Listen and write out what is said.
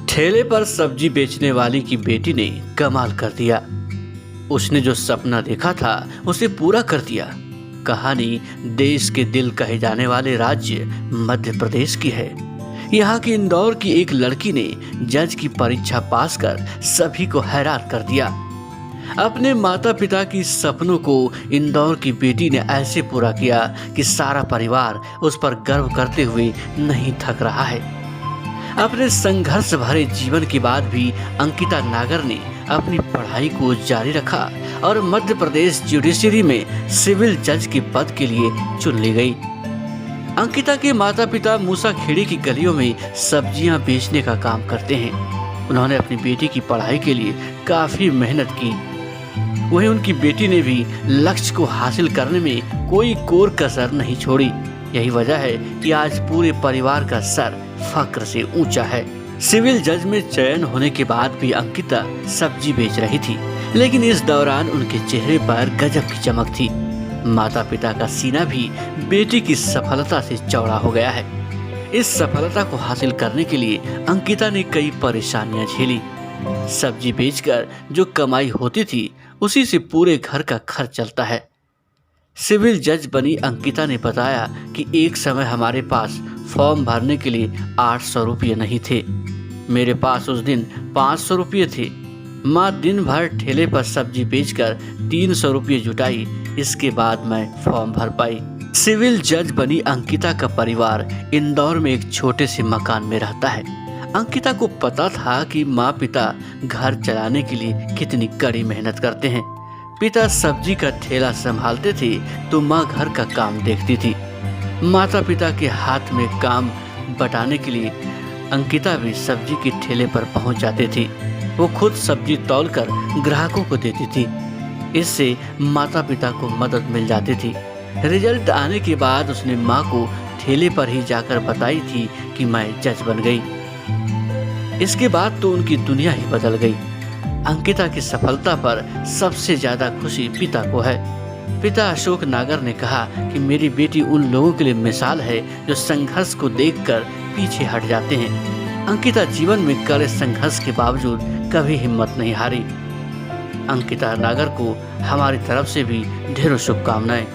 ठेले पर सब्जी बेचने वाली की बेटी ने कमाल कर दिया। उसने जो सपना देखा था उसे पूरा कर दिया। कहानी देश के दिल कहे जाने वाले राज्य मध्य प्रदेश की है। यहाँ की इंदौर की एक लड़की ने जज की परीक्षा पास कर सभी को हैरान कर दिया। अपने माता पिता की सपनों को इंदौर की बेटी ने ऐसे पूरा किया कि सारा परिवार उस पर गर्व करते हुए नहीं थक रहा है। अपने संघर्ष भरे जीवन के बाद भी अंकिता नागर ने अपनी पढ़ाई को जारी रखा और मध्य प्रदेश जुडिशरी में सिविल जज के पद के लिए चुन ली गई। अंकिता के माता पिता मूसाखेड़ी की गलियों में सब्जियां बेचने का काम करते हैं। उन्होंने अपनी बेटी की पढ़ाई के लिए काफी मेहनत की। वहीं उनकी बेटी ने भी लक्ष्य को हासिल करने में कोई कोर कसर नहीं छोड़ी। यही वजह है कि आज पूरे परिवार का सर फक्र से ऊंचा है। सिविल जज में चयन होने के बाद भी अंकिता सब्जी बेच रही थी, लेकिन इस दौरान उनके चेहरे पर गजब की चमक थी। माता पिता का सीना भी बेटी की सफलता से चौड़ा हो गया है। इस सफलता को हासिल करने के लिए अंकिता ने कई परेशानियां झेली। सब्जी बेचकर जो कमाई होती थी उसी से पूरे घर का खर्च चलता है। सिविल जज बनी अंकिता ने बताया कि एक समय हमारे पास फॉर्म भरने के लिए 800 रुपये नहीं थे। मेरे पास उस दिन 500 रुपये थे। माँ दिन भर ठेले पर सब्जी बेचकर 300 रुपये जुटाई। इसके बाद मैं फॉर्म भर पाई। सिविल जज बनी अंकिता का परिवार इंदौर में एक छोटे से मकान में रहता है। अंकिता को पता था कि माँ पिता घर चलाने के लिए कितनी कड़ी मेहनत करते हैं। पिता सब्जी का ठेला संभालते थे तो माँ घर का काम देखती थी। माता पिता के हाथ में काम बटाने के लिए अंकिता भी सब्जी के ठेले पर पहुंच जाती थी। वो खुद सब्जी तौलकर ग्राहकों को देती थी। इससे माता पिता को मदद मिल जाती थी। रिजल्ट आने के बाद उसने माँ को ठेले पर ही जाकर बताई थी कि मैं जज बन गई। इसके बाद तो उनकी दुनिया ही बदल गई। अंकिता की सफलता पर सबसे ज्यादा खुशी पिता को है। पिता अशोक नागर ने कहा कि मेरी बेटी उन लोगों के लिए मिसाल है जो संघर्ष को देखकर पीछे हट जाते हैं। अंकिता जीवन में कड़े संघर्ष के बावजूद कभी हिम्मत नहीं हारी। अंकिता नागर को हमारी तरफ से भी ढेरों शुभकामनाएं।